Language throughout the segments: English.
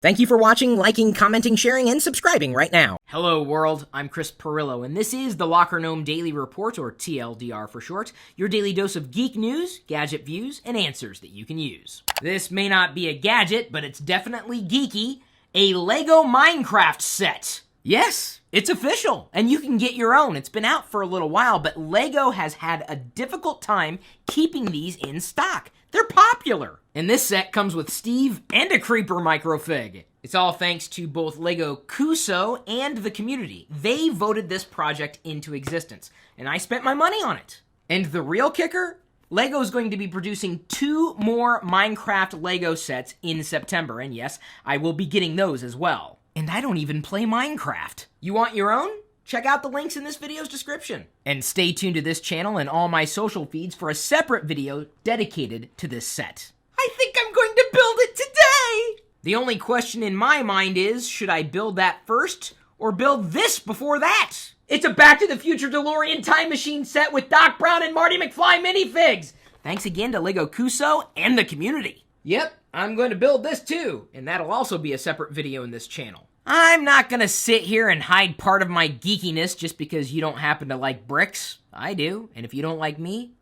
Thank you for watching, liking, commenting, sharing, and subscribing right now. Hello world, I'm Chris Pirillo, and this is the LockerGnome Daily Report, or TLDR for short, your daily dose of geek news, gadget views, and answers that you can use. This may not be a gadget, but it's definitely geeky, a LEGO Minecraft set. Yes, it's official, and you can get your own. It's been out for a little while, but LEGO has had a difficult time keeping these in stock. They're popular. And this set comes with Steve and a creeper microfig. It's all thanks to both LEGO Cuso and the community. They voted this project into existence, and I spent my money on it. And the real kicker? LEGO is going to be producing 2 more Minecraft LEGO sets in September, and yes, I will be getting those as well. And I don't even play Minecraft. You want your own? Check out the links in this video's description. And stay tuned to this channel and all my social feeds for a separate video dedicated to this set. I think I'm going to build it today! The only question in my mind is, should I build that first or build this before that? It's a Back to the Future DeLorean time machine set with Doc Brown and Marty McFly minifigs! Thanks again to LEGO Cuso and the community. Yep, I'm going to build this too, and that'll also be a separate video in this channel. I'm not gonna sit here and hide part of my geekiness just because you don't happen to like bricks. I do, and if you don't like me,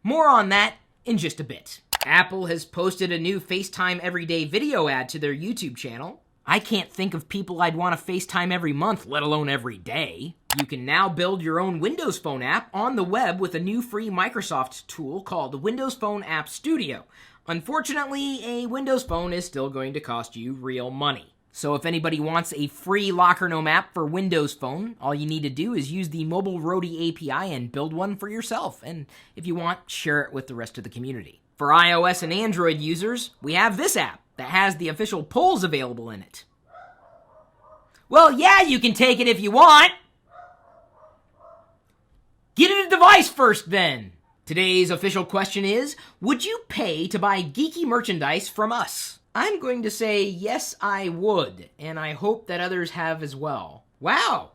more on that in just a bit. Apple has posted a new FaceTime Everyday video ad to their YouTube channel. I can't think of people I'd want to FaceTime every month, let alone every day. You can now build your own Windows Phone app on the web with a new free Microsoft tool called the Windows Phone App Studio. Unfortunately, a Windows Phone is still going to cost you real money. So if anybody wants a free LockerGnome app for Windows Phone, all you need to do is use the Mobile Roadie API and build one for yourself. And if you want, share it with the rest of the community. For iOS and Android users, we have this app that has the official polls available in it. Well, yeah, you can take it if you want. Get a device first, then. Today's official question is, would you pay to buy geeky merchandise from us? I'm going to say, yes, I would, and I hope that others have as well. Wow.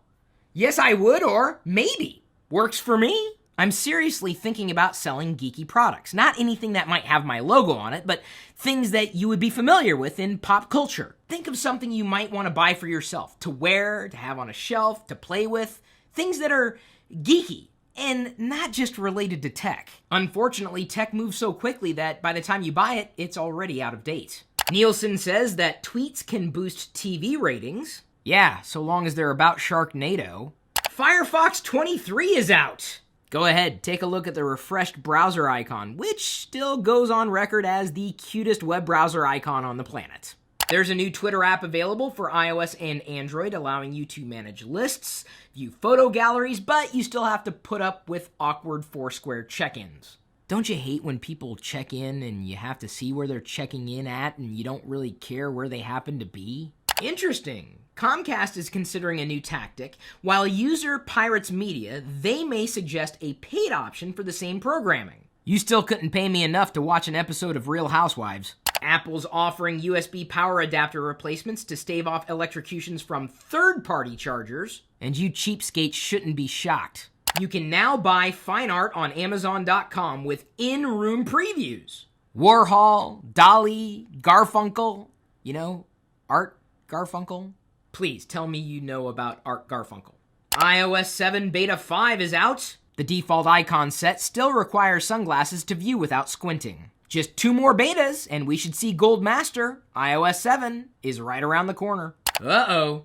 Yes, I would, or maybe. Works for me. I'm seriously thinking about selling geeky products. Not anything that might have my logo on it, but things that you would be familiar with in pop culture. Think of something you might want to buy for yourself, to wear, to have on a shelf, to play with. Things that are geeky. And not just related to tech. Unfortunately, tech moves so quickly that by the time you buy it, it's already out of date. Nielsen says that tweets can boost TV ratings. Yeah, so long as they're about Sharknado. Firefox 23 is out. Go ahead, take a look at the refreshed browser icon, which still goes on record as the cutest web browser icon on the planet. There's a new Twitter app available for iOS and Android, allowing you to manage lists, view photo galleries, but you still have to put up with awkward Foursquare check-ins. Don't you hate when people check in and you have to see where they're checking in at and you don't really care where they happen to be? Interesting. Comcast is considering a new tactic. While user pirates media, they may suggest a paid option for the same programming. You still couldn't pay me enough to watch an episode of Real Housewives. Apple's offering USB power adapter replacements to stave off electrocutions from third-party chargers, and you cheapskates shouldn't be shocked. You can now buy fine art on Amazon.com with in-room previews. Warhol, Dali, Garfunkel, you know, Art Garfunkel? Please tell me you know about Art Garfunkel. iOS 7 Beta 5 is out. The default icon set still requires sunglasses to view without squinting. Just 2 more betas, and we should see Gold Master. iOS 7 is right around the corner. Uh-oh.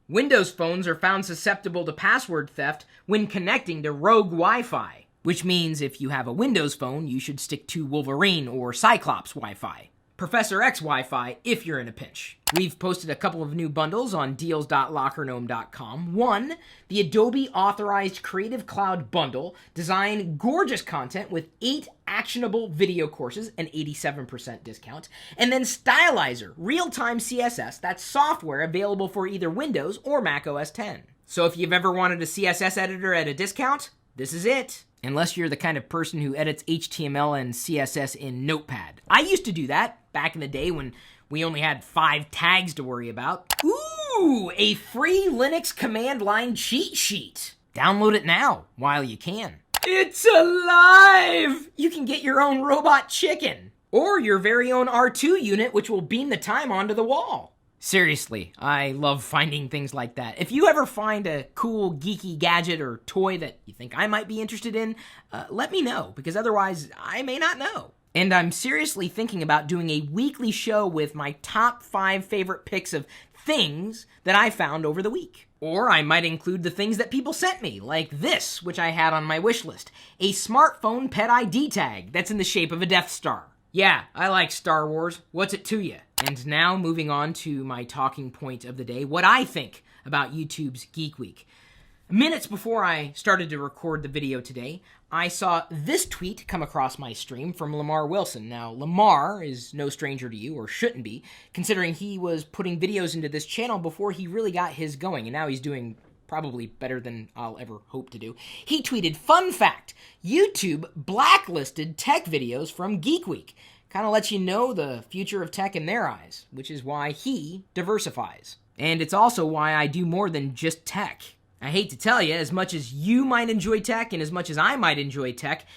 Windows phones are found susceptible to password theft when connecting to rogue Wi-Fi, which means if you have a Windows phone, you should stick to Wolverine or Cyclops Wi-Fi. Professor X Wi-Fi if you're in a pinch. We've posted a couple of new bundles on deals.lockergnome.com. One, the Adobe Authorized Creative Cloud Bundle, design gorgeous content with 8 actionable video courses, an 87% discount. And then Stylizer, real-time CSS, that's software available for either Windows or Mac OS X. So if you've ever wanted a CSS editor at a discount, this is it. Unless you're the kind of person who edits HTML and CSS in Notepad. I used to do that back in the day when we only had 5 tags to worry about. Ooh, a free Linux command line cheat sheet. Download it now while you can. It's alive! You can get your own robot chicken. Or your very own R2 unit, which will beam the time onto the wall. Seriously, I love finding things like that. If you ever find a cool geeky gadget or toy that you think I might be interested in, let me know, because otherwise I may not know. And I'm seriously thinking about doing a weekly show with my top 5 favorite picks of things that I found over the week. Or I might include the things that people sent me, like this, which I had on my wish list. A smartphone pet ID tag that's in the shape of a Death Star. Yeah, I like Star Wars. What's it to you? And now, moving on to my talking point of the day, what I think about YouTube's Geek Week. Minutes before I started to record the video today, I saw this tweet come across my stream from Lamar Wilson. Now, Lamar is no stranger to you, or shouldn't be, considering he was putting videos into this channel before he really got his going, and now he's doing probably better than I'll ever hope to do. He tweeted, "Fun fact, YouTube blacklisted tech videos from Geek Week." Kind of lets you know the future of tech in their eyes, which is why he diversifies. And it's also why I do more than just tech. I hate to tell you, as much as you might enjoy tech and as much as I might enjoy tech,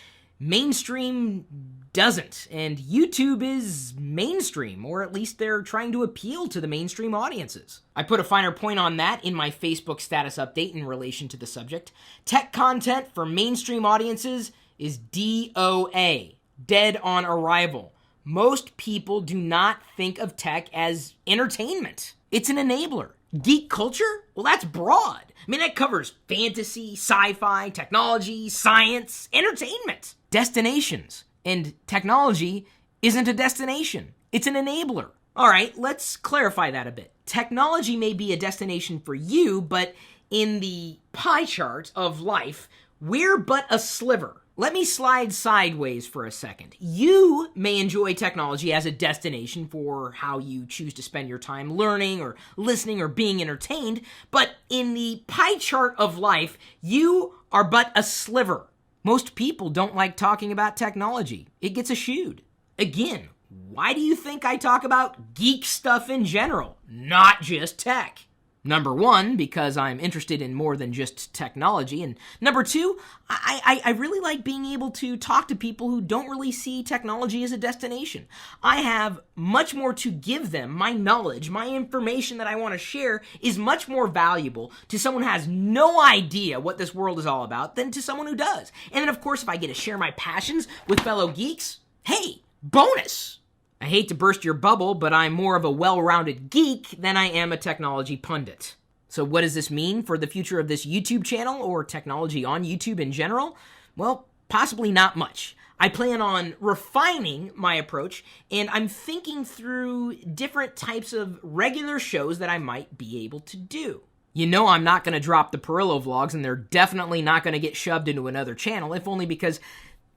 mainstream doesn't. And YouTube is mainstream, or at least they're trying to appeal to the mainstream audiences. I put a finer point on that in my Facebook status update in relation to the subject. Tech content for mainstream audiences is DOA, dead on arrival. Most people do not think of tech as entertainment. It's an enabler. Geek culture? Well, that's broad. I mean, that covers fantasy, sci-fi, technology, science, entertainment, destinations. And technology isn't a destination. It's an enabler. All right, let's clarify that a bit. Technology may be a destination for you, but in the pie chart of life, we're but a sliver. Let me slide sideways for a second. You may enjoy technology as a destination for how you choose to spend your time learning or listening or being entertained, but in the pie chart of life, you are but a sliver. Most people don't like talking about technology. It gets eschewed. Again, why do you think I talk about geek stuff in general, not just tech? Number one, because I'm interested in more than just technology. And number two, I really like being able to talk to people who don't really see technology as a destination. I have much more to give them. My knowledge, my information that I want to share is much more valuable to someone who has no idea what this world is all about than to someone who does. And then, of course, if I get to share my passions with fellow geeks, hey, bonus! I hate to burst your bubble, but I'm more of a well-rounded geek than I am a technology pundit. So what does this mean for the future of this YouTube channel or technology on YouTube in general? Well, possibly not much. I plan on refining my approach, and I'm thinking through different types of regular shows that I might be able to do. You know I'm not going to drop the Pirillo vlogs, and they're definitely not going to get shoved into another channel, if only because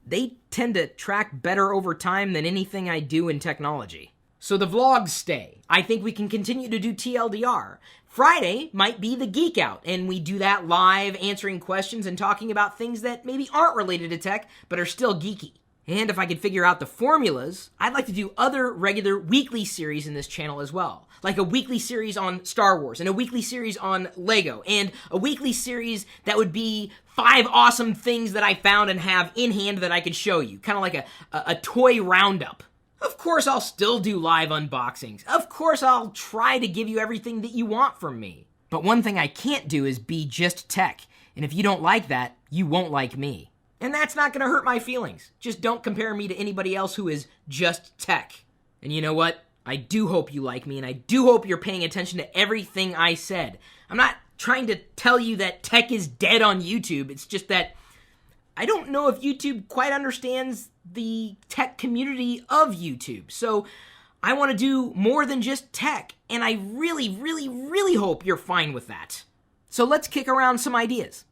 they tend to track better over time than anything I do in technology. So the vlogs stay. I think we can continue to do TLDR. Friday might be the Geek Out, and we do that live, answering questions and talking about things that maybe aren't related to tech, but are still geeky. And if I could figure out the formulas, I'd like to do other regular weekly series in this channel as well. Like a weekly series on Star Wars, and a weekly series on Lego, and a weekly series that would be 5 awesome things that I found and have in hand that I could show you. Kind of like a toy roundup. Of course, I'll still do live unboxings. Of course, I'll try to give you everything that you want from me. But one thing I can't do is be just tech. And if you don't like that, you won't like me. And that's not going to hurt my feelings. Just don't compare me to anybody else who is just tech. And you know what? I do hope you like me, and I do hope you're paying attention to everything I said. I'm not trying to tell you that tech is dead on YouTube. It's just that I don't know if YouTube quite understands the tech community of YouTube. So I want to do more than just tech, and I really, really, really hope you're fine with that. So let's kick around some ideas.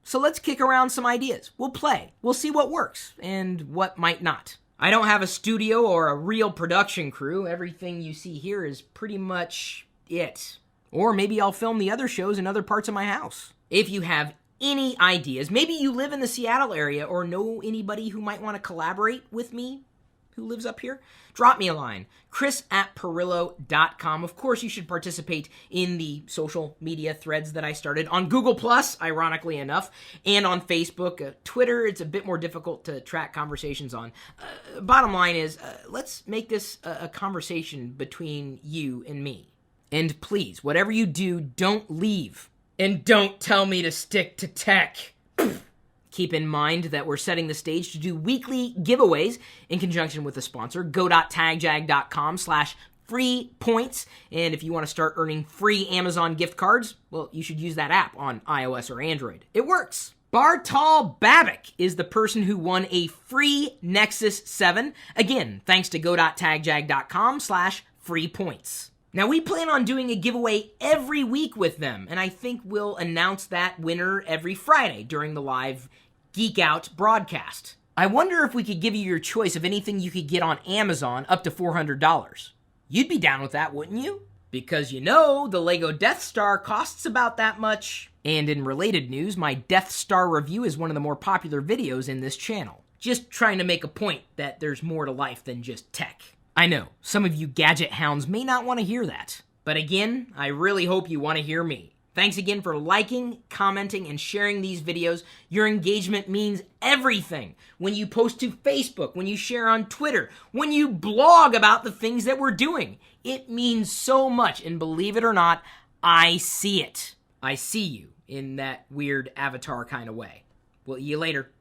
So let's kick around some ideas. We'll play. We'll see what works and what might not. I don't have a studio or a real production crew. Everything you see here is pretty much it. Or maybe I'll film the other shows in other parts of my house. If you have any ideas, maybe you live in the Seattle area or know anybody who might want to collaborate with me, who lives up here, drop me a line, chris@pirillo.com. Of course, you should participate in the social media threads that I started on Google+, ironically enough, and on Facebook. Twitter, it's a bit more difficult to track conversations on. Bottom line is, let's make this a conversation between you and me. And please, whatever you do, don't leave. And don't tell me to stick to tech. Keep in mind that we're setting the stage to do weekly giveaways in conjunction with a sponsor, go.tagjag.com/free points. And if you want to start earning free Amazon gift cards, well, you should use that app on iOS or Android. It works. Bartal Babik is the person who won a free Nexus 7. Again, thanks to go.tagjag.com/free points. Now, we plan on doing a giveaway every week with them, and I think we'll announce that winner every Friday during the live Geek Out broadcast. I wonder if we could give you your choice of anything you could get on Amazon up to $400. You'd be down with that, wouldn't you? Because you know, the Lego Death Star costs about that much. And in related news, my Death Star review is one of the more popular videos in this channel. Just trying to make a point that there's more to life than just tech. I know, some of you gadget hounds may not want to hear that. But again, I really hope you want to hear me. Thanks again for liking, commenting, and sharing these videos. Your engagement means everything. When you post to Facebook, when you share on Twitter, when you blog about the things that we're doing, it means so much. And believe it or not, I see it. I see you in that weird avatar kind of way. Well, see you later.